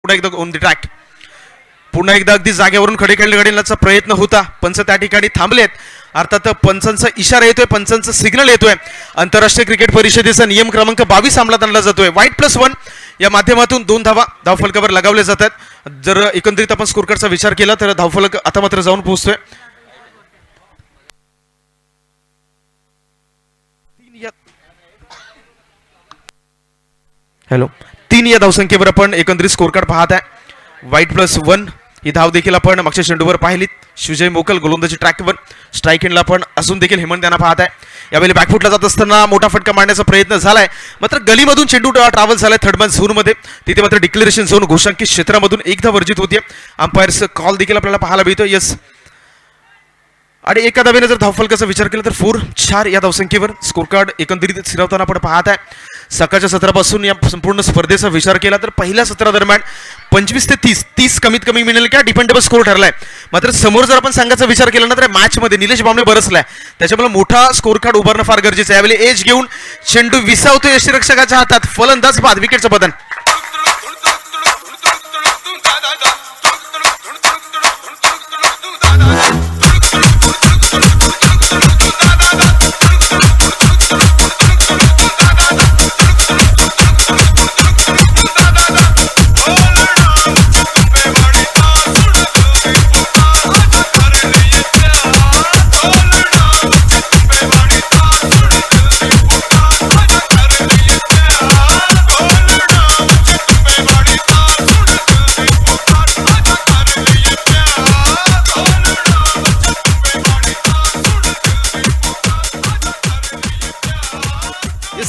पुन्हा एकदा on the track. पुन्हा एकदा अगदी जागेवरून खडे खेळले घडण्याचा प्रयत्न होता. पंच त्या ठिकाणी थांबलेत. अर्थात पंचांचा इशारा येतोय, पंचांचा सिग्नल येतोय. आंतरराष्ट्रीय क्रिकेट परिषदेचा नियम क्रमांक 22 अंमलात आणला जातोय. वाईट+1 या माध्यमातून 2 धावा धावफलकावर लगावल्या जातात. जर एकंदरीत आपण स्कोर कार्डचा विचार केला तर धावफलक आता मात्र जाऊन पोहोचतोय. हॅलो, 3 या धावसंख्येवर आपण एकंदरीत स्कोर कार्ड पाहत आहे. वाईट+1 ही धाव देखील आपण मागच्या चेंडूवर पाहिलीत. शिवजय मोकल गोलंदाजी ट्रॅकवर. स्ट्राईक एंडला आपण अजून देखील हेमंत यांना पाहत आहे. यावेळी बॅकफुटला जात असताना मोठा फटका मारण्याचा प्रयत्न झालाय, मात्र गलीमधून चेंडू ट्रॅव्हल झालाय थर्ड मॅन झोनमध्ये. तिथे मात्र डिक्लेरेशन झोन घोषांकित क्षेत्रामधून एकदा वर्जित होते. अंपायर्स कॉल देखील आपल्याला पाहायला मिळतो. यस, आणि एका धावेने जर धावफलकाचा विचार केला तर 4 या धावसंख्येवर स्कोर कार्ड एकंदरीत स्थिरावताना आपण पाहत आहे. सकाळच्या सत्रापासून या संपूर्ण स्पर्धेचा विचार केला तर पहिल्या सत्रादरम्यान 25 ते 30 कमीत कमी मिळेल का डिपेंडेबल स्कोर ठरलाय. मात्र समोर जर आपण संघाचा विचार केला ना तर मॅचमध्ये निलेश बांबळे बरसलाय, त्याच्यामुळे मोठा स्कोर कार्ड उभारणं फार गरजेचं आहे. यावेळी एज घेऊन चेंडू विसावतो यष्टीरक्षकाच्या हातात. फलंदाज बाद, विकेटचं बदन.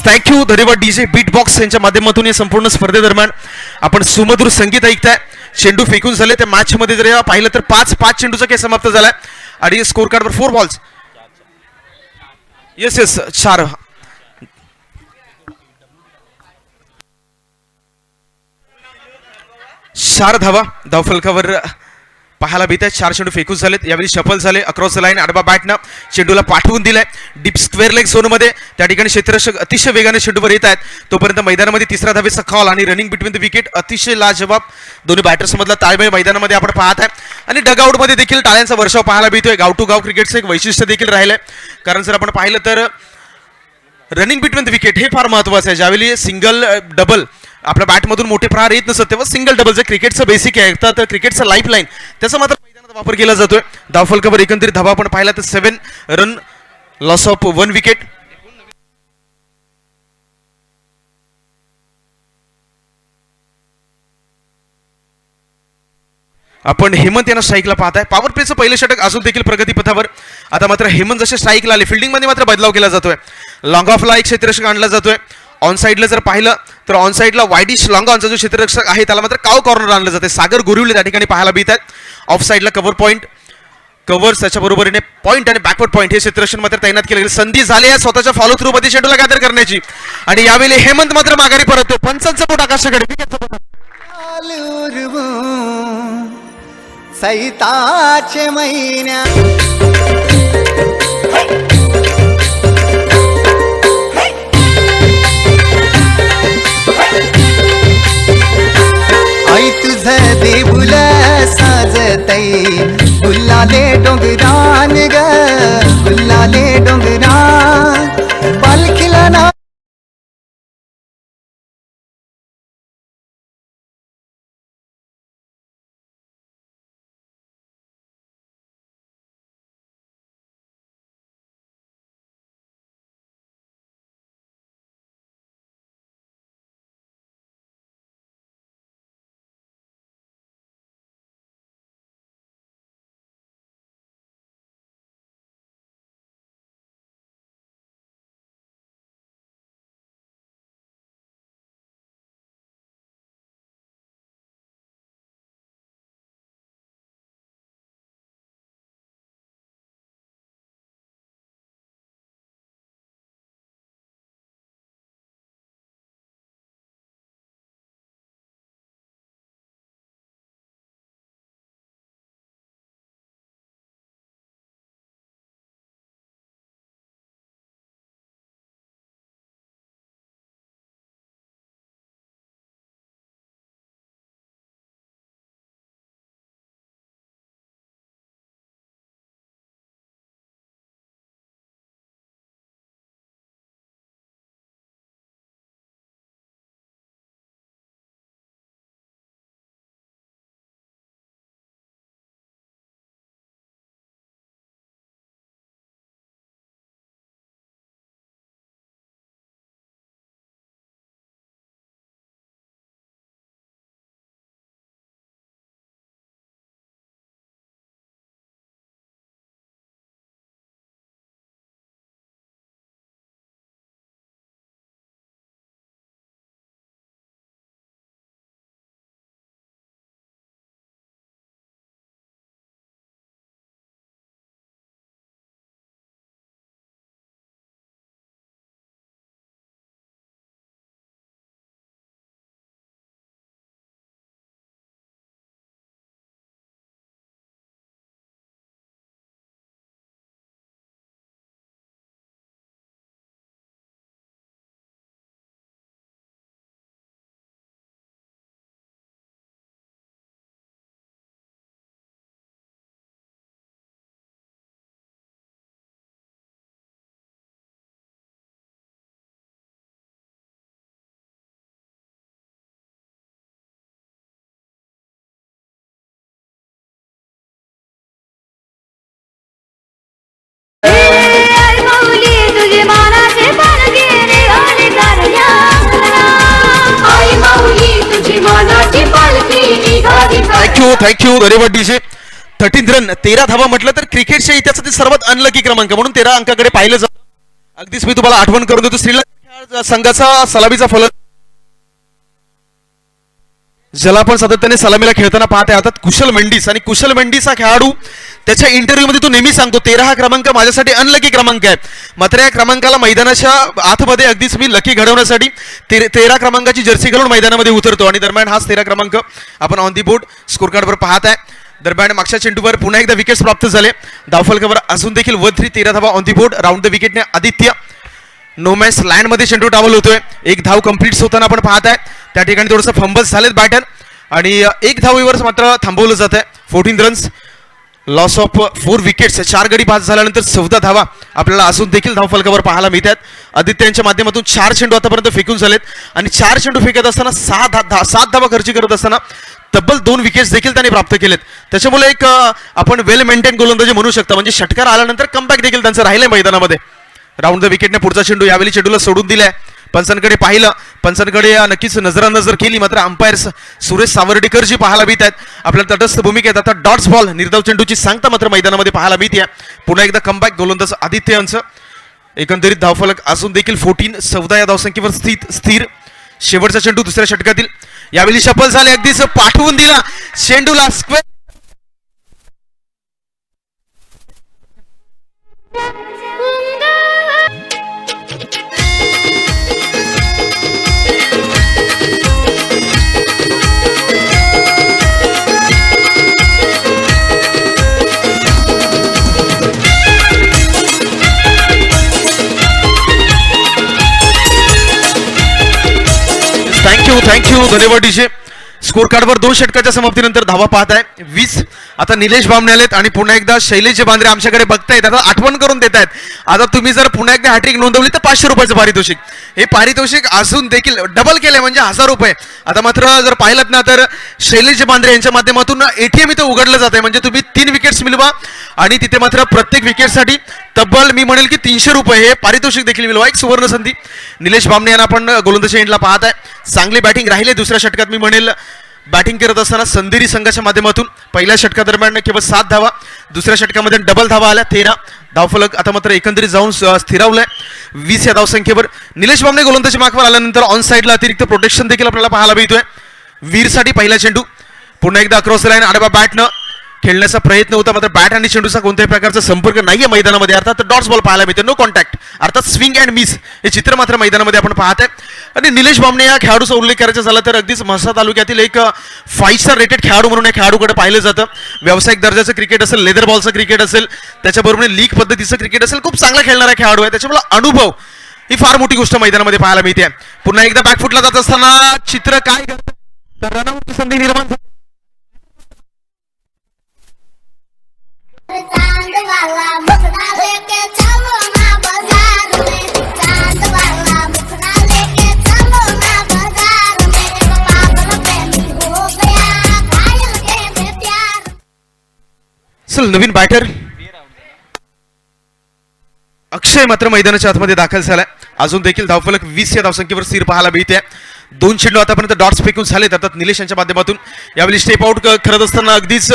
थँक्यू धन्यवाद डीजे बीट बॉक्स यांच्या माध्यमातून या संपूर्ण स्पर्धेदरम्यान आपण सुमधुर संगीत ऐकताय. चेंडू फेकून झाले त्या मॅच मध्ये जर पाहिलं तर 5 चेंडूचा खेळ समाप्त झालाय आणि स्कोर कार्डवर 4 बॉल्स. येस 4 धावा धावफलकावर पाहायला मिळत आहेत. 4 चेंडू फेकून झालेत. यावेळी शफल झाले अक्रॉस द लाईन. आडवा बॅटनं चेंडूला पाठवून दिलाय डीप स्क्वेअर लेग झोनमध्ये. त्या ठिकाणी क्षेत्ररक्षक अतिशय वेगाने चेंडूवर येत आहेत. तोपर्यंत मैदानामध्ये 3रा धावेचा कॉल आणि रनिंग बिटवीन द विकेट. अतिशय लाजवाब दोन्ही बॅटर्स मधला ताळमेळ मैदानामध्ये आपण पाहत आहे. आणि डगआउटमध्ये देखील टाळ्यांचा वर्षाव पाहायला मिळतोय. गाव टू गाव क्रिकेटचं एक वैशिष्ट्य देखील राहिलंय, कारण जर आपण पाहिलं तर रनिंग बिटवीन द विकेट हे फार महत्वाचं आहे. ज्यावेळी सिंगल डबल आपल्या बॅटमधून मोठे प्रहार येत नसत तेव्हा सिंगल डबल जे क्रिकेटचं बेसिक आहे तर क्रिकेटचं लाईफ लाईन त्याचा मात्र मैदानात वापर केला जातोय. धावफलकावर एकंदरीत धावा आपण पाहिला तर 7 रन, लॉस ऑफ 1 विकेट. आपण हेमंत यांना स्ट्राईकला पाहताय. पॉवर प्लेचं पहिलं षटक अजून देखील प्रगतीपथावर. आता मात्र हेमंत जसे स्ट्राईकला आले फिल्डिंग मध्ये मात्र बदलाव केला जातोय. लॉंग ऑफला एक क्षेत्ररक्षक आणला जातोय. ऑन साईडला जर पाहिलं तर ऑन साईडला वाईडिश लॉंग ऑनचा जो क्षेत्ररक्षक आहे त्याला मात्र काव कॉर्नर आणलं जाते. सागर गुरिवले त्या ठिकाणी पाहायला मिळत आहेत. ऑफ साईडला कव्हर पॉईंट, कव्हर्स त्याच्या बरोबरीने पॉईंट आणि बॅकवर्ड पॉईंट हे क्षेत्ररक्षण मात्र तैनात केले गेले. संधी झाली आहे स्वतःच्या फॉलो थ्रू मध्ये चेंडूला गॅदर करण्याची आणि यावेळी हेमंत मात्र माघारी परततो. पंचांचा बोट आकाशाकडे. सैताचे महिन्या आई तुझ देऊल साजतई गुल्लाले डोंगरान ग गुल्लाले डोंगरान पालखीला ना थँक्यू धन्यवाद डीजे. 13 रन 13 धावा म्हटलं तर क्रिकेटच्या इतिहासातील सर्वात अनलकी क्रमांक म्हणून 13 अंकाकडे पाहिलं जातं. अगदीच मी तुम्हाला आठवण करून देतो श्रीलंका संघाचा सलामीचा फलंदाज ज्याला आपण सातत्याने सलामीला खेळताना पाहत आहे आता कुशल मेंडिस. आणि कुशल मेंडिस हा खेळाडू त्याच्या इंटरव्ह्यू मध्ये तो नेहमी सांगतो 13 हा क्रमांक माझ्यासाठी अनलकी क्रमांक आहे. मात्र या क्रमांकाला मैदानाच्या आतमध्ये अगदीच मी लकी घडवण्यासाठी 13 क्रमांकाची जर्सी घालून मैदानामध्ये उतरतो. आणि दरम्यान हाच 13 क्रमांक आपण ऑन दी बोर्ड स्कोर कार्डवर पाहत आहे. दरम्यान मागच्या चेंडूवर पुन्हा एकदा विकेट्स प्राप्त झाले. धावफलकावर अजून देखील 1-3 13 धावा on the board. Round the विकेटने आदित्य नो मॅच लँड मध्ये चेंडू टावल होतोय. एक धाव कंप्लीट होताना आपण पाहत आहे. त्या ठिकाणी थोडंसं फंबल्स झालेत बॅटर आणि एक धावीवर मात्र थांबवलं जात आहे. 14 रन्स लॉस ऑफ 4 विकेट्स. 4 गडी बाद झाल्यानंतर 14 धावा आपल्याला अजून देखील धावफलकावर पाहायला मिळतात. आदित्य यांच्या माध्यमातून 4 चेंडू आतापर्यंत फेकून झालेत आणि 4 चेंडू फेकत असताना 7 धावा खर्ची करत असताना तब्बल 2 विकेट्स देखील त्यांनी प्राप्त केलेत. त्याच्यामुळे एक आपण वेल मेंटेन गोलंदाजी म्हणू शकता. म्हणजे षटकार आल्यानंतर कमबॅक देखील त्यांचं राहिलंय मैदानामध्ये. राऊंड द विकेटने पुढचा चेंडू यावेळी चेंडूला सोडून दिलाय. पंचांकडे पाहिलं, पंचांकडे नक्कीच नजरानजर केली मात्र अंपायर्स सुरेश सावर्डेकर जी पाहायला मिळत आहेत आपल्याला तटस्थ भूमिकेत. आता डॉट्स बॉल निर्धाव चेंडूची सांगता मात्र मैदानामध्ये पाहायला मिळते. पुन्हा एकदा कमबॅक गोलंदाज आदित्य यांचं. एकंदरीत धावफलक अजून देखील 14-14 या धावसंख्येवर स्थिर. शेवटचा चेंडू दुसऱ्या षटकातील यावेळी सफल झाले. अगदीच पाठवून दिला चेंडूला स्क्वेअर. थँक्यू धन्यवाद डीजे. स्कोर कार्डवर 2 षटकाच्या समाप्तीनंतर धावा पाहत आहे 20. आता निलेश बामणे आलेत आणि पुन्हा एकदा शैलेश बांद्रे आमच्याकडे बघतायत. आता आठवण करून देत आहेत. आता तुम्ही जर पुन्हा एकदा हॅट्रिक नोंदवली तर 500 रुपयाचं पारितोषिक. हे पारितोषिक अजून देखील डबल केलंय म्हणजे 1000 रुपये. आता मात्र जर पाहिलं ना तर शैलेश बांद्रे यांच्या माध्यमातून एटीएम इथं उघडलं जात आहे. म्हणजे तुम्ही 3 विकेट्स मिळवा आणि तिथे मात्र प्रत्येक विकेटसाठी तब्बल मी म्हणेल की 300 रुपये हे पारितोषिक देखील मिळवा. एक सुवर्ण संधी. निलेश बामणे यांना आपण गोलंदाजी एंडला पाहत आहे. चांगली बॅटिंग राहिले दुसऱ्या षटकात. मी म्हणेल बॅटिंग करत असताना संदेरी संघाच्या माध्यमातून पहिल्या षटकादरम्यान केवळ 7 धावा, दुसऱ्या षटकामध्ये डबल धावा आल्या 13. धावफलक आता मात्र एकंदरीत जाऊन स्थिरावलाय 20 या धावसंख्येवर. निलेश बामणे गोलंदाजी मार्कवर आल्यानंतर ऑन साईडला अतिरिक्त प्रोटेक्शन देखील आपल्याला पाहायला मिळतोय. वीरसाठी पहिला चेंडू पुन्हा एकदा अक्रॉस लाईन आडवा बॅटनं खेळण्याचा प्रयत्न होता मात्र बॅट आणि चेंडूचा कोणत्याही प्रकारचा संपर्क नाहीये मैदानामध्ये. अर्थात डॉट्स बॉल पाहायला मिळते. नो कॉन्टॅक्ट अर्थात स्विंग अँड मिस हे चित्र मात्र मैदानामध्ये आपण पाहत आहे. आणि निलेश बामणे या खेळाडूचा उल्लेख करायचा झाला तर अगदीच म्हसळा तालुक्यातील एक 5 स्टार रेटेड खेळाडू म्हणून या खेळाडूकडे पाहिलं जातं. व्यावसायिक दर्जाचं क्रिकेट असेल, लेदर बॉलचं क्रिकेट असेल, त्याच्याबरोबर लीग पद्धतीचं क्रिकेट असेल, खूप चांगला खेळणारा खेळाडू आहे. त्याच्यामुळे अनुभव ही फार मोठी गोष्ट मैदानामध्ये पाहायला मिळते. पुन्हा एकदा बॅकफुटला जात असताना चित्र काय करतं तर रनआउटची संधी निर्माण झाली. चांद वाला मुखड़ा लेके चलो ना बाजार में, चांद वाला मुखड़ा लेके चलो ना बाजार में, पागल प्रेमी हो गया घायल के में प्यार. चल नवीन बॅटर अक्षय मात्र मैदानाच्या आतमध्ये दाखल झालाय. अजून देखील धावफलक 20 या धावसंख्येवर स्थिर पाहायला मिळते. 2 चेंडू आतापर्यंत डॉट्स फेकून झालेत. अर्थात निलेश यांच्या माध्यमातून यावेळी स्टेप आउट करत असताना अगदीच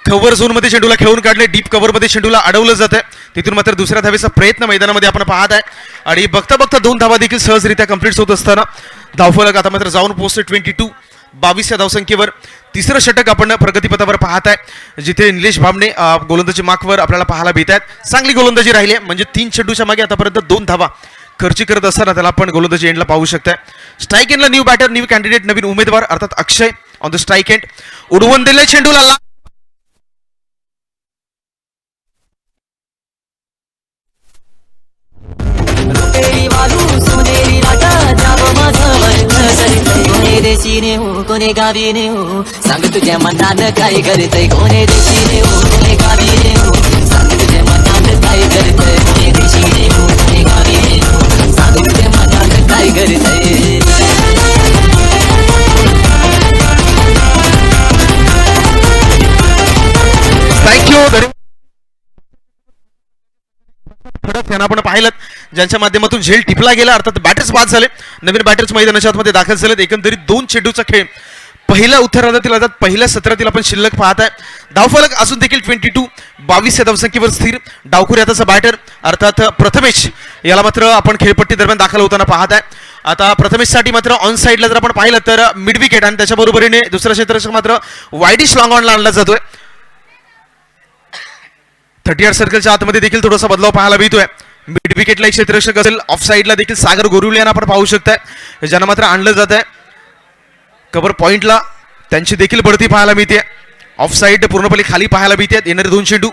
कव्हर झोन मध्ये चेंडूला खेळून काढले. डीप कव्हर मध्ये चेंडूला अडवलं जात आहे. तिथून मात्र दुसऱ्या धावेचा प्रयत्न मैदानामध्ये आपण पाहत आहे आणि बघता बघता 2 धावा देखील सहजरित्या कंप्लीट होत असताना धावफलक आता मात्र जाऊन पोहोचते 22 या धावसंख्येवर. तिसरं षटक आपण प्रगतीपथावर पाहत आहे जिथे निलेश बामणे गोलंदाजी मार्कवर आपल्याला पाहायला मिळत आहेत. चांगली गोलंदाजी राहिली आहे म्हणजे 3 चेंडूच्या मागे आतापर्यंत 2 धावा खर्ची करत असताना त्याला आपण गोलंदाजी एंडला पाहू शकताय. स्ट्राईक एंडला न्यू बॅटर, न्यू कॅन्डिडेट, नवीन उमेदवार अर्थात अक्षय ऑन द स्ट्राईक एंड. उडवून दिले चेंडूला कोणे देशीने हो कोणे गावीने हो सांग तुझ्या मनात काय करतय. कोणे देशीने हो कोणे गावीने हो सांग तुझ्या मनात काय करतय. कोणे देशीने हो कोणे गावीने हो सांग तुझ्या मनात काय करतय. थँक्यू. त्यांना आपण पाहिलं ज्यांच्या माध्यमातून झेल टिपला गेला अर्थात बॅटर्स बाद झाले. नवीन बॅटर्स मैदानाच्या आतमध्ये दाखल झालेत. एकंदरीत 2 चेंडूचा खेळ पहिल्या उत्तरार्धातील अर्थात पहिल्या सत्रातील आपण शिल्लक पाहत आहे. धावफलक असून देखील 22 22 या धावसंख्येवर स्थिर. डावखुरी आताचा बॅटर अर्थात प्रथमेश याला मात्र आपण खेळपट्टी दरम्यान दाखल होताना पाहत आहे. आता प्रथमेशसाठी मात्र ऑन साईडला जर आपण पाहिलं तर मिड विकेट आणि त्याच्या बरोबरीने दुसरा क्षेत्ररक्षक मात्र वाईडिश लॉंग ऑनला आणला जातोय. 30 सर्कलच्या आतमध्ये देखील थोडासा बदलाव पाहायला मिळतोय. मिड विकेटला एक क्षेत्ररक्षक असेल, ऑफ साईडला देखील सागर गोरुले यांना आपण पाहू शकताय ज्यांना मात्र आणलं जात आहे. कव्हर पॉइंटला त्यांची देखील बढती पाहायला मिळते. ऑफ साईड पूर्णपणे खाली पाहायला मिळते. येणारे 2 चेंडू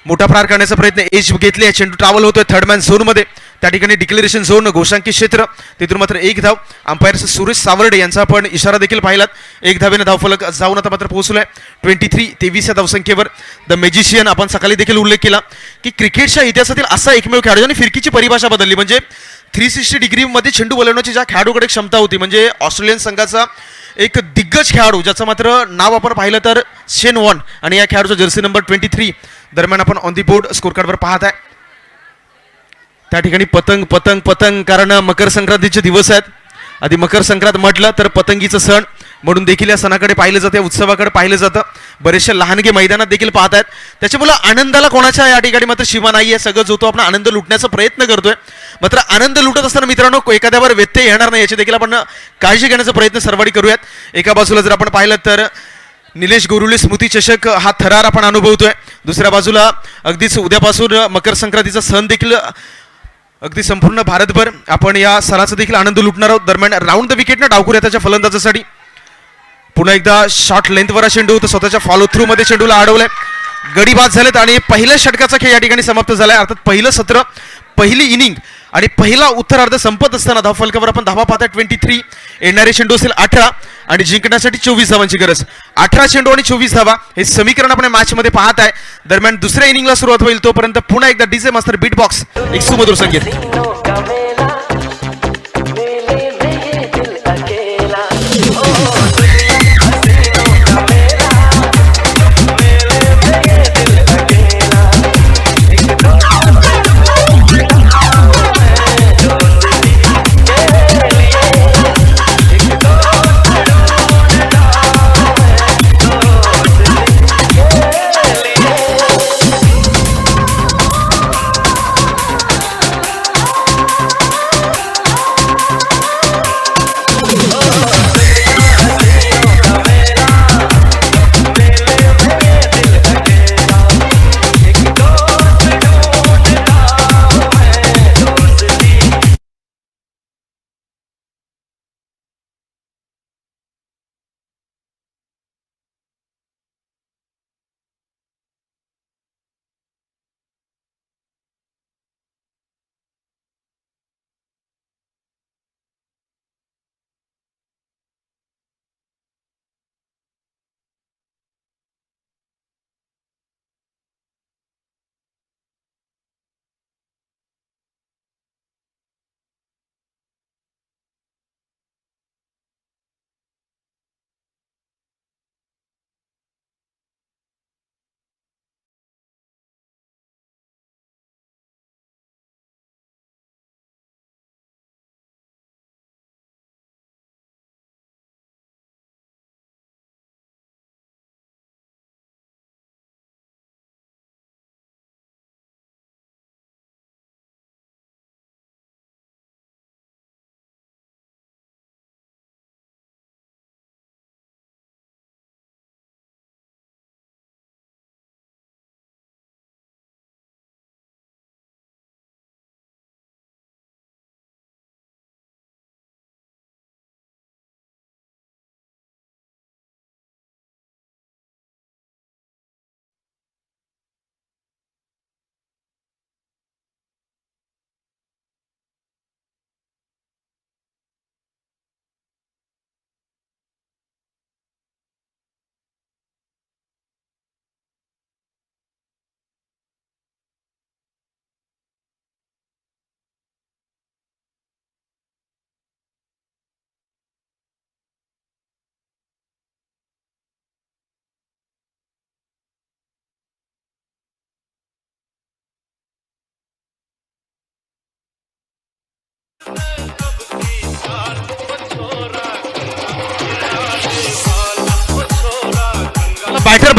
मोठा प्रहार करण्याचा प्रयत्न एज घेतले. चेंडू ट्रॅव्हल होतोय थर्ड मॅन झोनमध्ये. त्या ठिकाणी डिक्लेरेशन झोन घोषांकित क्षेत्र तिथून मात्र एक धाव. अंपायर सुरेश सावर्डे यांचा आपण इशारा देखील पाहिलात. एक धावेने धावफलक जाऊन आता मात्र पोहोचलोय 23 या धावसंख्येवर. द मॅजिशियन आपण सकाळी देखील उल्लेख केला की क्रिकेटच्या इतिहासातील असा एकमेव खेळाडू ज्याने फिरकीची परिभाषा बदलली. म्हणजे 360 डिग्रीमध्ये चेंडू बोलवण्याची ज्या खेळाडूकडे क्षमता होती, म्हणजे ऑस्ट्रेलियन संघाचा एक दिग्गज खेळाडू ज्याचं मात्र नाव आपण पाहिलं तर शेन वॉन आणि या खेळाडूचा जर्सी नंबर 23 दरम्यान आपण ऑन दी बोर्ड स्कोर कार्डवर पाहत आहे. त्या ठिकाणी पतंग पतंग पतंग कारण मकर संक्रांतीचे दिवस आहेत. आधी मकर संक्रांत म्हटलं तर पतंगीचं सण म्हणून देखील या सणाकडे पाहिलं जातं, उत्सवाकडे पाहिलं जातं. बरेचशा लहानगे मैदानात देखील पाहत आहेत. त्याच्यामुळे आनंदाला कोणाच्या या ठिकाणी मात्र सीमा नाही आहे. सगळं जो तो आपण आनंद लुटण्याचा प्रयत्न करतोय. मात्र आनंद लुटत असताना मित्रांनो एखाद्यावर व्यत्यय येणार नाही याची देखील आपण काळजी घेण्याचा प्रयत्न सर्वांनी करूयात. एका बाजूला जर आपण पाहिलं तर निलेश गोरुले स्मृती चषक हा थरार आपण अनुभवतोय. दुसऱ्या बाजूला अगदीच उद्यापासून मकर संक्रांतीचा सण देखील अगदी संपूर्ण भारतभर आपण या सणाचा देखील आनंद लुटणार आहोत. दरम्यान राऊंड द विकेटनं डावखुऱ्या त्याच्या फलंदाजासाठी पुन्हा एकदा शॉर्ट लेंथवरचा चेंडू होता. स्वतःच्या फॉलो थ्रू मध्ये चेंडूला अडवलंय. गडी बाद झालेत आणि पहिल्या षटकाचा खेळ या ठिकाणी समाप्त झालाय. अर्थात पहिलं सत्र, पहिली इनिंग आणि पहिला उत्तरार्ध संपत असताना धावफलकावर आपण धावा पाहता 23. येणारे चेंडू असेल 18 आणि जिंकण्यासाठी 24 धावांची गरज. 18 चेंडू आणि 24 धावा हे समीकरण आपण मॅच मध्ये पाहत आहे. दरम्यान दुसऱ्या इनिंगला सुरुवात होईल तोपर्यंत पुन्हा एकदा डीजे मास्टर बीट बॉक्स एक सुमधुर संगीत.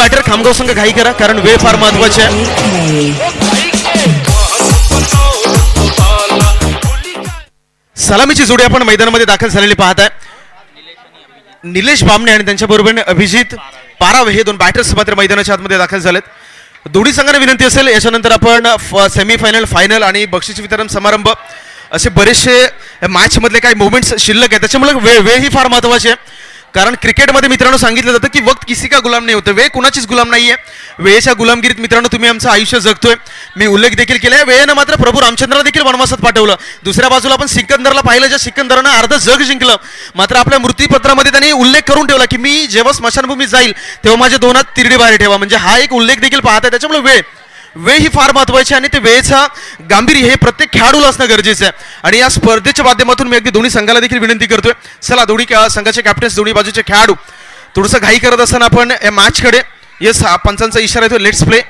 बॅटर खामगाव संघ घाई करा, कारण वेळ फार महत्वाची आहे. सलामीची जोडी आपण मैदानामध्ये दाखल झालेली पाहत आहे. निलेश बामणे आणि त्यांच्याबरोबर अभिजित पारावे हे दोन बॅटर्स मात्र मैदानाच्या आतमध्ये दाखल झालेत. दोन्ही संघांना विनंती असेल, याच्यानंतर आपण सेमीफायनल, फायनल आणि बक्षीस वितरण समारंभ असे बरेचसे मॅच मधले काही मोमेंट्स शिल्लक आहेत, त्याच्यामुळे वेळ ही फार महत्वाची आहे. कारण क्रिकेटमध्ये मित्रांनो सांगितलं जातं की वक्त किसी का गुलाम नाही होतं, वेळ कुणाचीच गुलाम नाहीये. वेळेच्या गुलामगिरीत मित्रांनो तुम्ही आमचं आयुष्य जगतोय. मी उल्लेख देखील केलाय, वेळेनं मात्र प्रभू रामचंद्राला देखील वनवासात पाठवलं. दुसऱ्या बाजूला आपण सिकंदरला पाहिलं, ज्या सिकंदरानं अर्ध जग जिंकलं, मात्र आपल्या मृत्यूपत्रामध्ये त्यांनी उल्लेख करून ठेवला की मी जेव्हा स्मशानभूमीत जाईल तेव्हा माझ्या दोन हात तिरडी बाहेर ठेवा. म्हणजे हा एक उल्लेख देखील पाहत आहे. त्याच्यामुळे वेळ ही फार महत्वाची आहे आणि ते वेळेचा गांभीर्य हे प्रत्येक खेळाडूला असणं गरजेचं आहे. आणि या स्पर्धेच्या माध्यमातून मी अगदी दोन्ही संघाला देखील विनंती करतोय, चला दोन्ही संघाचे कॅप्टन्स, दोन्ही बाजूचे खेळाडू थोडंसं घाई करत असताना आपण या मॅचकडे, येस पंचांचा इशारा येतो, लेट्स प्ले.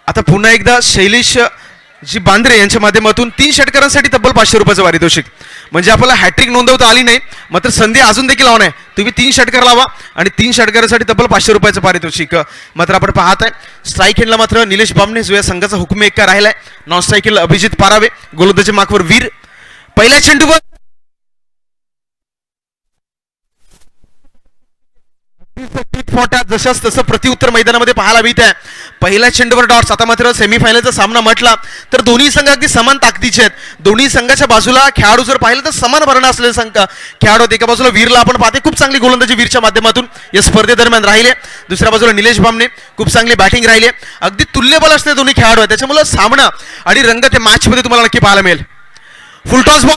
आता पुन्हा एकदा शैलेश जी बांद्रे यांच्या माध्यमातून 3 षटकारांसाठी तब्बल 500 रुपयाचं पारितोषिक. म्हणजे आपल्याला हॅट्रिक नोंदवता आली नाही, मात्र संधी अजून देखील लावणार आहे. तुम्ही 3 षटकार लावा आणि 3 षटकारांसाठी तब्बल 500 रुपयाचं पारितोषिक मात्र आपण पाहत आहे. स्ट्राईक एंडला मात्र निलेश बामणे जो या संघाचा हुकमी एक्का राहिलाय. नॉन स्ट्राईक एंडला अभिजित पारावे, गोलंदाजी मार्कवर वीर. पहिल्या चेंडूवर जशाच तसं प्रत्युत्तर मैदानामध्ये पाहायला मिळत आहे. पहिल्या चेंडूवर डॉट्स. आता मात्र सेमीफायनलचा सामना म्हटला तर दोन्ही संघ अगदी समान ताकदीचे आहेत. दोन्ही संघाच्या बाजूला खेळाडू जर पाहिलं तर समान भरणा असलेले संघ खेळाडू आहेत. एका बाजूला वीरला आपण पाहते, खूप चांगली गोलंदाजी वीरच्या माध्यमातून या स्पर्धेदरम्यान राहिले. दुसऱ्या बाजूला निलेश बामणे, खूप चांगली बॅटिंग राहिली. अगदी तुल्यबल असलेले दोन्ही खेळाडू आहेत. त्याच्यामुळे सामना आणि रंग त्या मॅच मध्ये तुम्हाला नक्की पाहायला मिळेल. फुलटॉस बॉल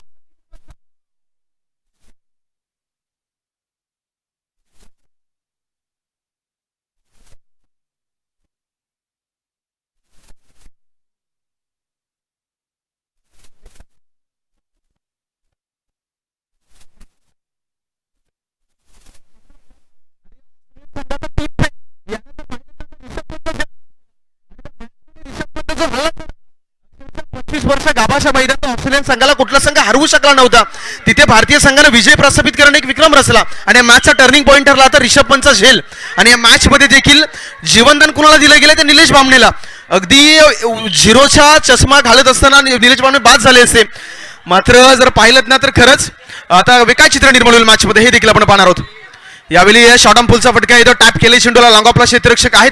वर्ष गाभाच्या मैदानात ऑस्ट्रेलियन संघाला कुठला संघ हरवू शकला नव्हता. तिथे भारतीय संघाने विजय प्रस्थापित करणे एक विक्रम रचला आणि या मॅचचा टर्निंग पॉईंट ठरला आता रिषभ पंतचा झेल. आणि या मॅच मध्ये देखील जीवनदान कुणाला दिलं गेलं ते निलेश बामणेला. अगदी झिरोचा चष्मा घालत असताना निलेश बामणे बाद झाले असते. मात्र जर पाहिलं ना तर खरंच आता वेगळं चित्र निर्माण होईल मॅच मध्ये, हे देखील आपण पाहणार आहोत. यावेळी शॉर्ट ऑन पुलचा फटका येतो, टॅप केले चेंडूला, लॉंग ऑफला क्षेत्ररक्षक आहेत.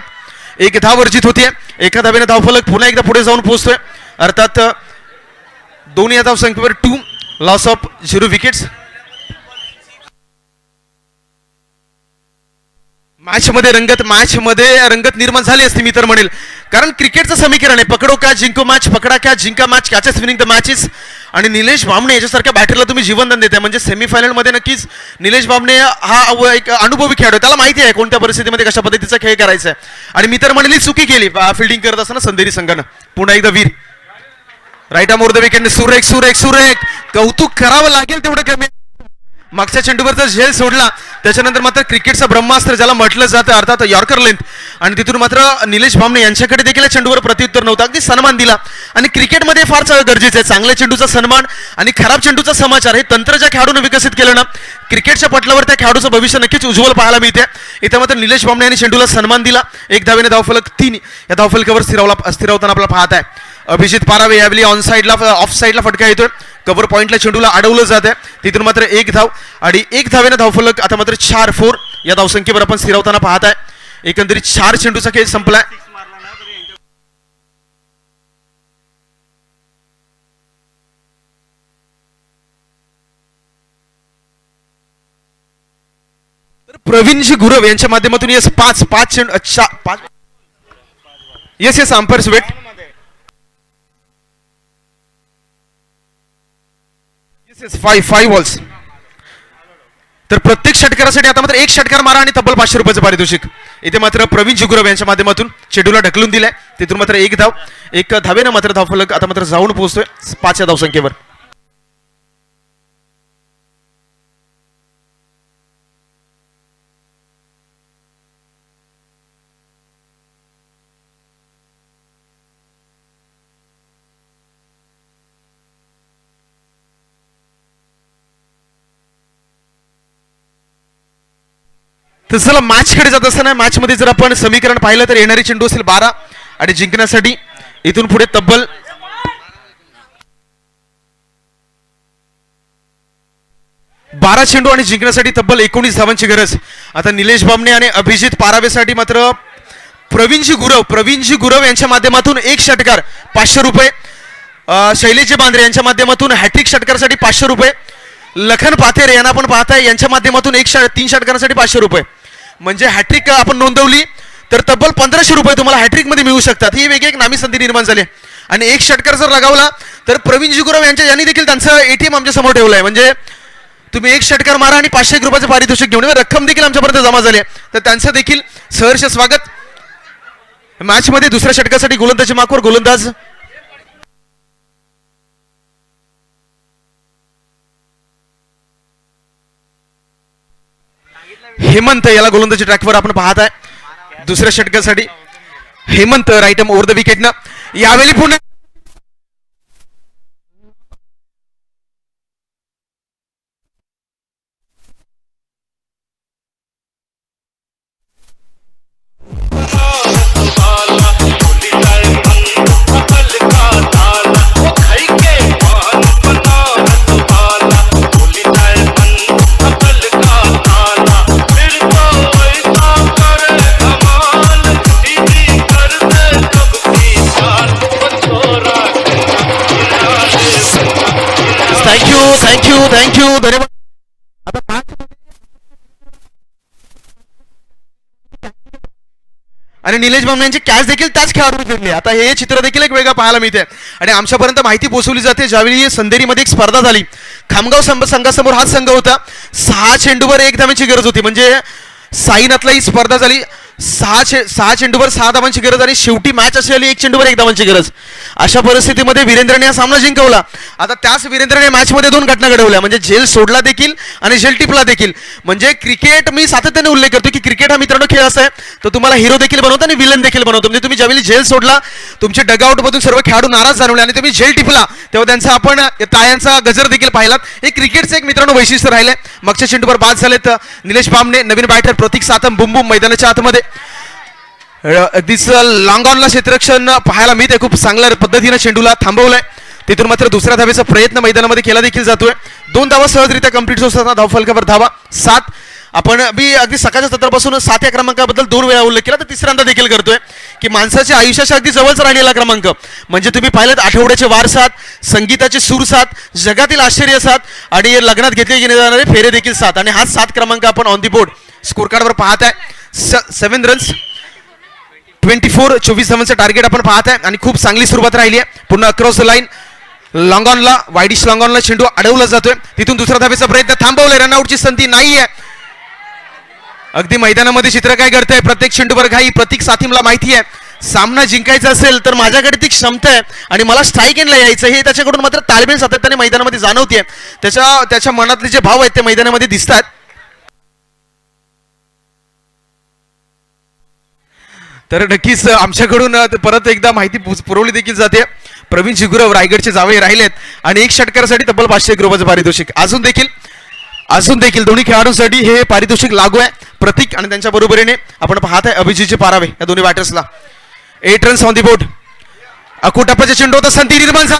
एक धाव वर्जित होतीये. एका धावेने धावफलक पुन्हा एकदा पुढे जाऊन पोहोचतोय. अर्थात दोन्ही धाव संख्येवर 2, लॉस ऑफ 0 विकेट्स. मॅच मध्ये रंगत निर्माण झाली असती मी तर म्हणेल. कारण क्रिकेटचं समीकरण आहे, पकडो क्या जिंको मॅच, पकडा क्या जिंका match, catches winning the matches. आणि निलेश बामणे याच्यासारख्या बॅटरला तुम्ही जीवनदान देताय म्हणजे सेमीफायनल मध्ये नक्कीच निलेश बामणे हा एक अनुभवी खेळाडू, त्याला माहिती आहे कोणत्या परिस्थितीमध्ये कशा पद्धतीचा खेळ करायचा आहे. आणि मी तर म्हणेल चुकी केली फिल्डिंग करत असताना संदेरी संघानं. पुन्हा एकदा Veer right arm over the wicket, सुरेख कौतुक करावं लागेल तेवढं कमी. मागच्या चेंडूवर जर झेल सोडला त्याच्यानंतर मात्र क्रिकेटचा ब्रह्मास्त्र ज्याला म्हटलं जातं अर्थात यॉर्कर लेंथ, आणि तिथून मात्र निलेश बामणे यांच्याकडे देखील चेंडूवर प्रत्युत्तर नव्हतं, अगदी सन्मान दिला. आणि क्रिकेटमध्ये फार गरजेचं आहे चांगल्या चेंडूचा सन्मान आणि खराब चेंडूचा समाचार. हे तंत्र ज्या खेळाडूने विकसित केलं ना, क्रिकेटच्या पटलावर त्या खेळाडूचं भविष्य नक्कीच उज्ज्वल पाहायला मिळते. इथे मात्र निलेश बामणे यांनी चेंडूला सन्मान दिला. एक धावेने धावफलक 3 या धावफलकावर स्थिरावताना आपल्याला पाहत आहे. अभिजित पारावे यावेळी ऑन साईडला ऑफ साईडला फटका येतोय. कव्हर पॉइंटला चेंडूला अडवलं जात आहे. तिथून मात्र 1 धाव आणि 1 धावेने धावफलक. आता मात्र 4-4 या धावसंख्येवर आपण स्थिरावताना पाहत आहे. एकंदरीत 4 चेंडूचा खेळ संपलाय. तर प्रवीणजी गुरव यांच्या माध्यमातून येस 5 चेंडू 5 yes umpires wait. Five balls. तर प्रत्येक षटकारासाठी आता मात्र 1 षटकार मारा आणि तब्बल 500 रुपयाचं पारितोषिक. इथे मात्र प्रवीण जिगुरव यांच्या माध्यमातून चेंडूला ढकलून दिलाय. तिथून मात्र 1 धाव. 1 धावेनं मात्र धावफलक आता मात्र जाऊन पोहोचतोय 5 या धावसंख्येवर. तर चला मॅचकडे जात असताना मॅचमध्ये जर आपण समीकरण पाहिलं तर येणारी चेंडू असेल 12 आणि जिंकण्यासाठी इथून पुढे तब्बल 12 चेंडू आणि जिंकण्यासाठी तब्बल 19 धावांची गरज. आता निलेश बामणे आणि अभिजित पारावेसाठी मात्र प्रवीणजी गुरव यांच्या माध्यमातून एक षटकार 500 रुपये, शैलेशजी बांद्रे यांच्या माध्यमातून हॅट्रिक षटकारासाठी 500 रुपये, लखन पाथेर यांना आपण पाहताय यांच्या माध्यमातून 3 षटकारासाठी 500 रुपये. म्हणजे हॅट्रिक आपण नोंदवली तर तब्बल 1500 रुपये तुम्हाला हॅट्रिक मध्ये मिळू शकतात. ही वेगळी एक नामी संधी निर्माण झाली. आणि एक षटकार जर लगावला तर प्रवीणजी गुरव यांनी देखील त्यांचं एटीएम आमच्या समोर ठेवलंय. म्हणजे तुम्ही एक षटकार मारा आणि 500 रुपयाचं पारितोषिक घेऊन रक्कम देखील आमच्यापर्यंत जमा झाली आहे. तर त्यांचं देखील सहर्ष स्वागत. मॅच मध्ये दुसऱ्या षटकासाठी गोलंदाजी मार्कवर गोलंदाज हेमंत याला गोलंदाजी ट्रॅकवर आपण पाहत आहे. दुसऱ्या षटकासाठी Hemant right arm over the विकेटनं यावेळी पुन्हा थँक्यू धन्यवाद. आता आणि निलेश बामणे यांची कॅच देखील त्याच खेळाडू फिरली. आता हे चित्र देखील एक वेगळं पाहायला मिळते आणि आमच्यापर्यंत माहिती पोहोचवली जाते. ज्यावेळी संदेरीमध्ये एक स्पर्धा झाली, खामगाव संघासमोर हा संघ होता, 6 चेंडूवर 1 धावांची गरज होती. म्हणजे साईनाथला ही स्पर्धा झाली, 6 चेंडूवर 6 धावांची गरज आणि शेवटी मॅच अशी आली 1 चेंडूवर 1 धावांची गरज. अशा परिस्थितीमध्ये वीरेंद्रने हा सामना जिंकवला. आता त्याच वीरेंद्रने मॅचमध्ये 2 घटना घडवल्या, म्हणजे झेल सोडला देखील आणि झेल टिपला देखील. म्हणजे क्रिकेट मी सातत्याने उल्लेख करतो की क्रिकेट हा मित्रांनो खेळ असा आहे, तो तुम्हाला हिरो देखील बनवतो आणि विलन देखील बनवतो. म्हणजे तुम्ही ज्यावेळी झेल सोडला, तुमचे डगआउट मधून सर्व खेळाडू नाराज झाले आणि तुम्ही झेल टिपला तेव्हा त्यांचा आपण टाळ्यांचा गजर देखील पाहिलात. हे क्रिकेटचं एक मित्रांनो वैशिष्ट्य राहिलंय. मागच्या चेंडूवर बाद झालेत निलेश बामणे, नवीन बॅटर प्रतीक सातम बुमबुम मैदानाच्या आतमध्ये. अगदीच लॉंग ऑनला क्षेत्ररक्षण पाहायला मिळते. खूप चांगल्या पद्धतीने चेंडूला थांबवलंय. तिथून मात्र दुसऱ्या धावेचा प्रयत्न मैदानामध्ये केला देखील जातोय. 2 धावा सहजरित्या कंप्लीट होताना धावफलकावर धावा 7. आपण अगदी सकाळच्या सत्रापासून 7 या क्रमांकाबद्दल 2 वेळा उल्लेख केला, तर तिसऱ्यांदा देखील करतोय की माणसाच्या आयुष्याच्या अगदी जवळच राहिलेला क्रमांक. म्हणजे तुम्ही पाहिलं आठवड्याचे वार 7, संगीताचे सूर 7, जगातील आश्चर्य 7 आणि लग्नात घेतले जाणारे फेरे देखील 7. आणि हा 7 क्रमांक आपण ऑन दी बोर्ड स्कोर कार्डवर पाहत आहे. 7 रन्स 24 धावांचं टार्गेट आपण पाहत आहे आणि खूप चांगली सुरुवात राहिली आहे. पुन्हा अक्रॉस द लाईन लॉंगॉनला वाईडिश लॉंगॉनला चेंडू अडवला जातोय. तिथून दुसऱ्या धावेचा प्रयत्न थांबवलाय. रनआउटची संधी नाहीये. अगदी मैदानामध्ये चित्र काय घडतंय, प्रत्येक चेंडूवर घाई. प्रतीक साथीमला माहिती आहे सामना जिंकायचा असेल तर माझ्याकडे ती क्षमता आहे आणि मला स्ट्राईक एंडला यायचं, हे त्याच्याकडून मात्र ताळमेळ सातत्याने मैदानामध्ये जाणवते. त्याच्या मनातले जे भाव आहेत ते मैदानामध्ये दिसतात. तर नक्कीच आमच्याकडून परत एकदा माहिती पुरवली देखील जाते. प्रवीणजी गुरव रायगडचे जावई राहिलेत आणि 1 षटकारासाठी तब्बल 500 रुपयाचं पारितोषिक. अजून देखील दोन्ही खेळाडूंसाठी हे पारितोषिक लागू आहे. प्रतीक आणि त्यांच्या बरोबरीने आपण पाहत आहे अभिजितचे पारावे या दोन्ही बॅटर्सला. 8 रन्स ऑन दी बोर्ड. अकोटापाचा चेंडू होता, संधी निर्माण झाली.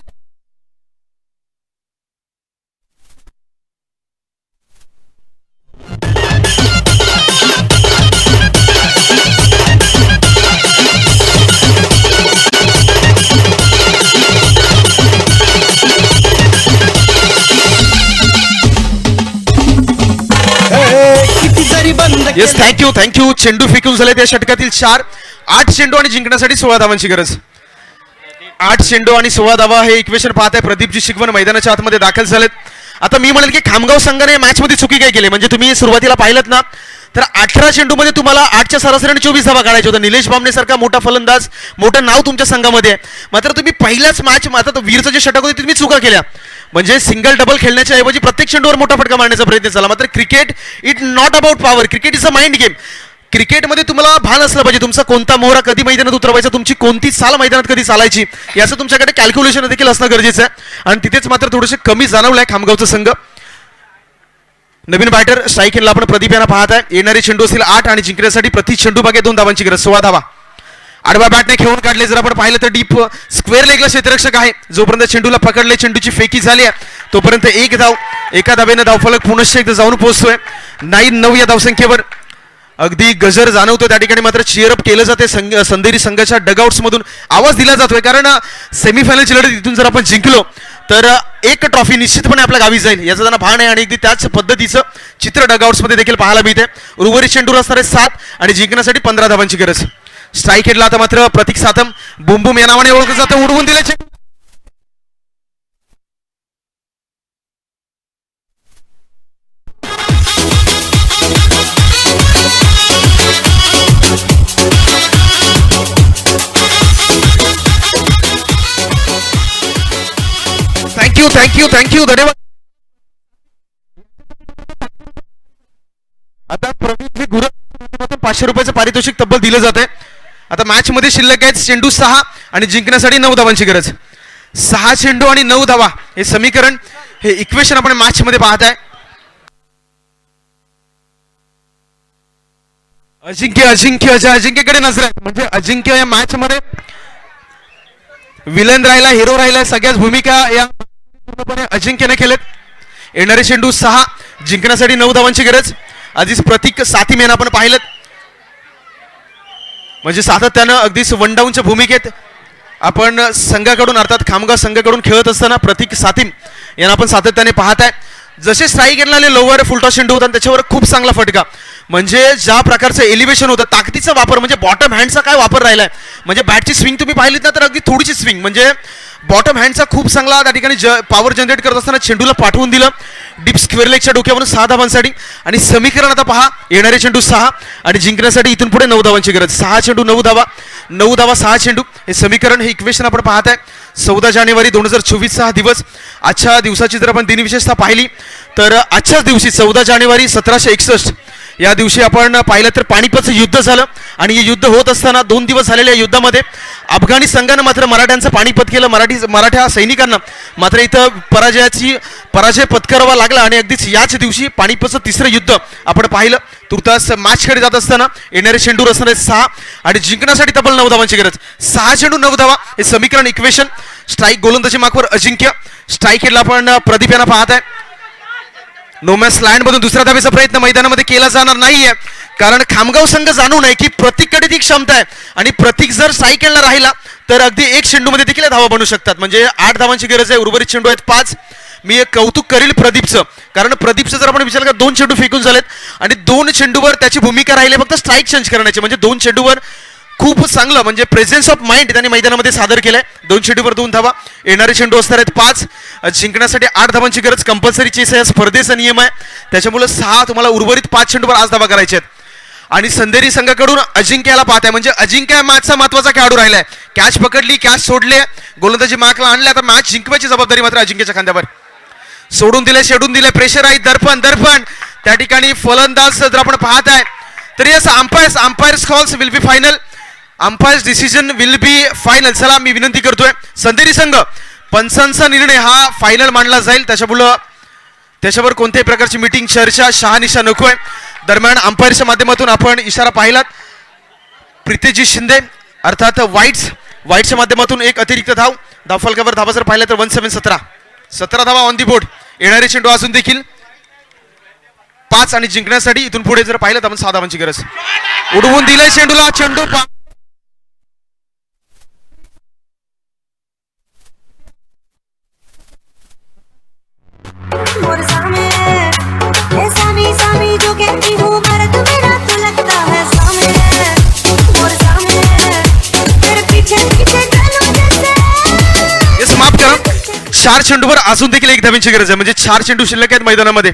Yes thank you. चेंडू फेकून झाले त्या षटकातील 4. 8 चेंडू आणि जिंकण्यासाठी 16 धावांची गरज. 8 चेंडू आणि 16 धावा हे इक्वेशन पाहत आहे. प्रदीपजी शिकवण मैदानाच्या आतमध्ये दाखल झालेत. आता मी म्हणेल की खामगाव संघाने मॅच मध्ये चुकी काय केली, म्हणजे तुम्ही सुरुवातीला पाहिलं ना तर 18 चेंडू मध्ये तुम्हाला 8च्या सरासरीने 24 धावा काढायच्या होत्या. निलेश बामणे सारखा मोठा फलंदाज, मोठं नाव तुमच्या संघामध्ये आहे, मात्र तुम्ही पहिल्याच मॅच आता वीरचं जे षटक होते तुम्ही चुका केल्या. म्हणजे सिंगल डबल खेळण्याच्या ऐवजी प्रत्येक चेंडूवर मोठा फटका मारण्याचा प्रयत्न झाला. मात्र cricket it not about power, cricket is a mind game. क्रिकेटमध्ये तुम्हाला भान असलं पाहिजे तुमचा कोणता मोहरा कधी मैदानात उतरवायचा, तुमची कोणती चाल मैदानात कधी चालायची, याचं तुमच्याकडे कॅल्क्युलेशन देखील असणं गरजेचं आहे. आणि तिथेच मात्र थोडेसे कमी जाणवलंय खामगावचा संघ. नवीन बॅटर स्ट्राईक एंडला आपण प्रदीप यांना पाहत आहे. येणारे चेंडू असतील 8 आणि जिंकण्यासाठी प्रति चेंडू मागे 2 धावांची गरज. 16 धावा आडव्या बॅटने खेळून काढले. जर आपण पाहिलं तर डीप स्क्वेअर लेगला क्षेत्ररक्षक आहे. जोपर्यंत चेंडूला पकडले, चेंडूची फेकी झाली आहे तोपर्यंत एक धाव, एका धावेनं धावफलक पुनश्च एकदा जाऊन पोहोचतोय. 9 या धावसंख्येवर अगदी गजर जाणवतो. त्या ठिकाणी मात्र चिअरअप केलं जाते. संदेरी संघाच्या डगआउट्स मधून आवाज दिला जातोय, कारण सेमीफायनलची लढत इथून जर आपण जिंकलो तर एक ट्रॉफी निश्चितपणे आपल्या गावी जाईल याचं त्यांना भान आहे. आणि अगदी त्याच पद्धतीचं चित्र डगआउट्स मध्ये देखील पाहायला मिळते. उर्वरित चेंडूर असणारे 7 आणि जिंकण्यासाठी 15 धावांची गरज. स्ट्राईक हेडला आता मात्र प्रतीक सातम बुमबुम या नावाने ओळखलं जातं. उडवून दिले चेंडू. थँक्यू धन्यवाद. आता प्रवीण गुरु 500 रुपयाचं पारितोषिक तब्बल दिलं जाते. आता मॅच मध्ये शिल्लक आहेत चेंडू 6 आणि जिंकण्यासाठी 9 धावांची गरज. 6 चेंडू आणि 9 धावा हे समीकरण, हे इक्वेशन आपण मॅच मध्ये पाहत आहे. अजिंक्यकडे नजर आहे. म्हणजे अजिंक्य या मॅच मध्ये विलन राहिला, हिरो राहिला. सगळ्याच भूमिका या पूर्णपणे अजिंक्यने केलेत. येणारे चेंडू 6, जिंकण्यासाठी 9 धावांची गरज. आधीच प्रतीक साथी मेन आपण पाहिलं, म्हणजे सातत्यानं अगदीच वन डाऊनच्या भूमिकेत आपण संघाकडून अर्थात खामगाव संघाकडून खेळत असताना प्रतीक साथीम यांना आपण सातत्याने पाहत आहे. जसे स्ट्राईक गेला लोवर फुलटॉस चेंडू होता त्याच्यावर खूप चांगला फटका, म्हणजे ज्या प्रकारचं एलिव्हेशन होतं, ताकदीचा वापर, म्हणजे बॉटम हँडचा काय वापर राहिलाय. म्हणजे बॅटची स्विंग तुम्ही पाहिलीत ना तर अगदी थोडीशी स्विंग, म्हणजे बॉटम हँडचा खूप चांगला त्या ठिकाणी पॉवर जनरेट करत असताना चेंडूला पाठवून दिलं डीप स्क्वेअर लेगच्या डोक्यावरून 6 धावांसाठी. आणि समीकरण आता पहा, येणारे चेंडू 6 आणि जिंकण्यासाठी इथून पुढे 9 धावांची गरज. 6 चेंडू 9 धावा, 9 धावा 6 चेंडू, हे समीकरण, हे इक्वेशन आपण पाहत आहे. 14 जानेवारी 2024 हा दिवस. आजच्या दिवसाची जर आपण दिनविशेषता पाहिली तर आजच्याच दिवशी 14 जानेवारी 1761 या दिवशी आपण पाहिलं तर पानिपतचं युद्ध झालं. आणि हे युद्ध होत असताना 2 दिवस झालेल्या युद्धामध्ये अफगाणी संघानं मात्र मराठ्यांचं पानिपत केलं. मराठा सैनिकांना मात्र इथं पराजय पत्करावा लागला. आणि अगदीच याच दिवशी पानिपतचं 3रं युद्ध आपण पाहिलं. तुर्तास मॅचकडे जात असताना येणारे चेंडू असणारे 6 आणि जिंकण्यासाठी तब्बल 9 धावांची गरज. 6 चेंडू 9 धावा हे समीकरण, इक्वेशन. स्ट्राईक गोलंदाजी मार्कवर अजिंक्य. स्ट्राईक हेडला आपण प्रदीप यांना पाहत आहे. नोमॅन्स लँड मधून दुसऱ्या धावेचा प्रयत्न मैदानामध्ये केला जाणार नाहीये, कारण खामगाव संघ जाणू नये की प्रतीककडे ती क्षमता आहे. आणि प्रतीक जर स्ट्राईक खेळला राहिला तर अगदी 1 चेंडूमध्ये देखील धावा बनू शकतात. म्हणजे 8 धावांची गरज आहे. उर्वरित चेंडू आहेत 5. मी एक कौतुक करील प्रदीपचं, कारण प्रदीपचं जर आपण विचार केला 2 चेंडू फेकून झालेत आणि 2 चेंडूवर त्याची भूमिका राहिली फक्त स्ट्राईक चेंज करण्याची. म्हणजे 2 चेंडूवर खूप चांगलं म्हणजे प्रेझेन्स ऑफ माइंड त्यांनी मैदानामध्ये सादर केलंय. 2 चेंडूवर 2 धावा. येणारे चेंडू असणार आहेत 5, जिंकण्यासाठी 8 धावांची गरज. कंपल्सरी चेस आहे, स्पर्धेचा नियम आहे, त्याच्यामुळे 6 तुम्हाला उर्वरित 5 चेंडूवर आज धावा करायचे आहेत. आणि संदेरी संघाकडून अजिंक्याला पाहताय, म्हणजे अजिंक्य मॅचचा महत्वाचा खेळाडू राहिलाय. कॅच पकडली, कॅच सोडले, गोलंदाजी मार्कला आणले. आता मॅच जिंकवायची जबाबदारी मात्र अजिंक्यच्या खांद्यावर. सोडून दिले, प्रेशर आहे, दर्पण त्या ठिकाणी फलंदाज जर आपण पाहत आहे तर yes, umpires calls will be final, umpires decision will be final. चला मी विनंती करतोय संदेरी संघ, पंचांचा निर्णय हा फायनल मानला जाईल, त्याच्यावर कोणत्याही प्रकारची मीटिंग, चर्चा, शहानिशा नकोय. दरम्यान अंपायरच्या माध्यमातून आपण इशारा पाहिलात. प्रितेशजी शिंदे अर्थात व्हाईट्सच्या माध्यमातून एक अतिरिक्त धावफलकावर धावा जर पाहिला तर 17 धावा ऑन दी बोर्ड. येणारे चेंडू अजून देखील 5 आणि जिंकण्यासाठी इथून पुढे जर पाहिलं तर आपण 6 धावांची गरज. उडवून दिले चेंडूला, चेंडू माफ करा, 4 चेंडूवर अजून देखील 1 धावांची गरज आहे. म्हणजे 4 चेंडू शिल्लक आहेत मैदानामध्ये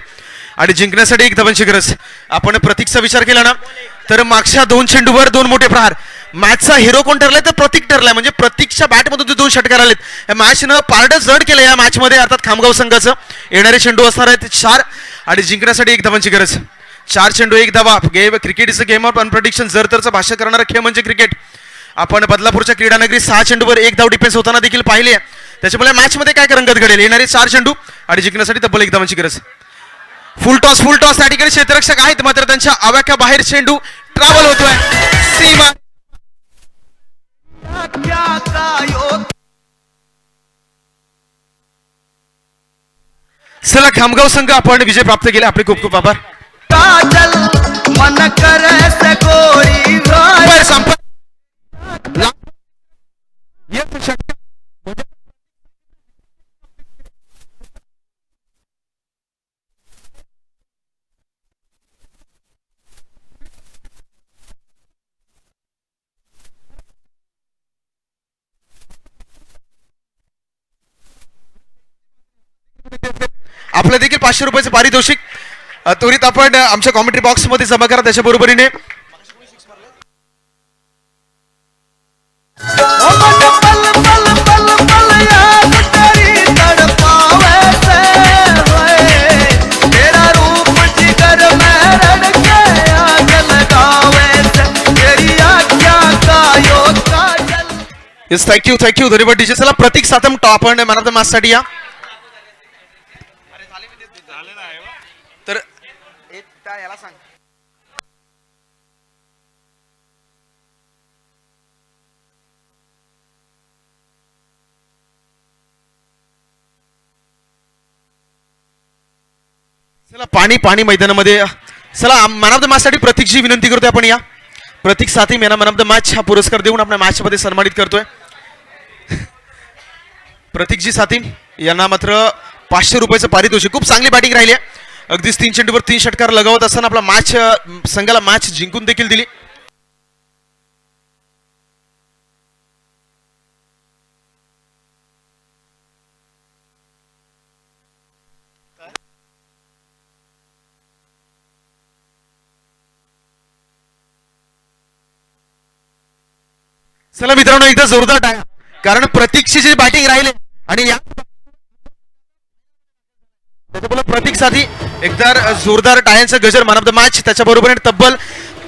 आणि जिंकण्यासाठी 1 धावांची गरज. आपण प्रतीकचा विचार केला ना तर मागच्या 2 चेंडूवर 2 मोठे प्रहार. मॅचचा हिरो कोण ठरलाय तर प्रतीक ठरलाय. म्हणजे प्रतीकच्या बॅटमधून 2 षटकार आलेत. या मॅचनं पारडं जड केलं या मॅचमध्ये अर्थात खामगाव संघाचं. येणारे चेंडू असणार आहेत 4 आणि जिंकण्यासाठी 1 धावांची गरज. 4 चेंडू 1 धावा. Cricket is a game of unprediction. जर तरचं भाष्य करणारा खेळ म्हणजे क्रिकेट. आपण बदलापूरच्या क्रीडानगरी 6 चेंडूवर 1 धाव डिफेन्स होताना देखील पाहिले. त्याच्यामुळे मॅचमध्ये काय रंगत घडेल. येणारे 4 चेंडू आणि जिंकण्यासाठी तब्बल 1 धावांची गरज. फुल टॉस त्या ठिकाणी क्षेत्ररक्षक आहेत मात्र त्यांच्या आवाक्या बाहेर चेंडू ट्रॅव्हल होतोय सीमा चला खामगाव संघ आपण विजय प्राप्त केले आपले खूप खूप आभार काजल मन करस गोरी वर संप- आपलं देखील 500 रुपयाचं पारितोषिक त्वरित आपण आमच्या कॉमेंट्री बॉक्स मध्ये जमा करा त्याच्या बरोबरीने येस थँक्यू धन्यवाद डीजे चला प्रतीक सातम टॉप आणि मॅन ऑफ द मॅच साठी या तर याला सांग चला पाणी मैदानामध्ये चला मॅन ऑफ द मॅच साठी प्रतीकची विनंती करतोय आपण या प्रतीक साथी मॅन ऑफ द मॅच हा पुरस्कार देऊन आपल्या मॅच मध्ये सन्मानित करतोय प्रतीकजी साथी यांना मात्र 500 रुपयाचं पारितोषिक खूप चांगली बॅटिंग राहिली आहे अगदीच 3 चेंडूवर 3 षटकार लगावत असताना आपला मॅच संघाला मॅच जिंकून देखील दिली चला मित्रांनो एकदा जोरदार टाळ्या कारण प्रतीकची जी बॅटिंग राहिली आणि या त्याच्याबरोबर प्रतीक साथी एकदा जोरदार टाळ्यांचा गजर मॅन ऑफ द मॅच त्याच्या बरोबर तब्बल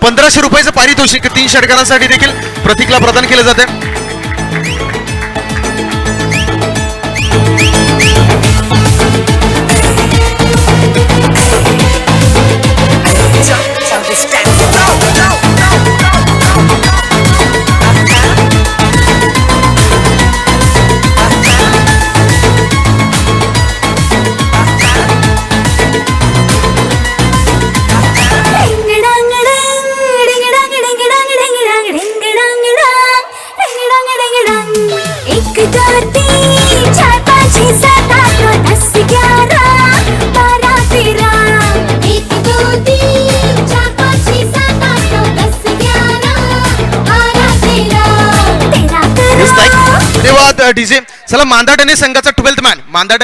1500 रुपयाचं पारितोषिक 3 षटकारांसाठी देखील प्रतीकला प्रदान केलं जाते धन्यवाद डीजे चला मांदाडणे संघाचा 12th मॅन मांदाड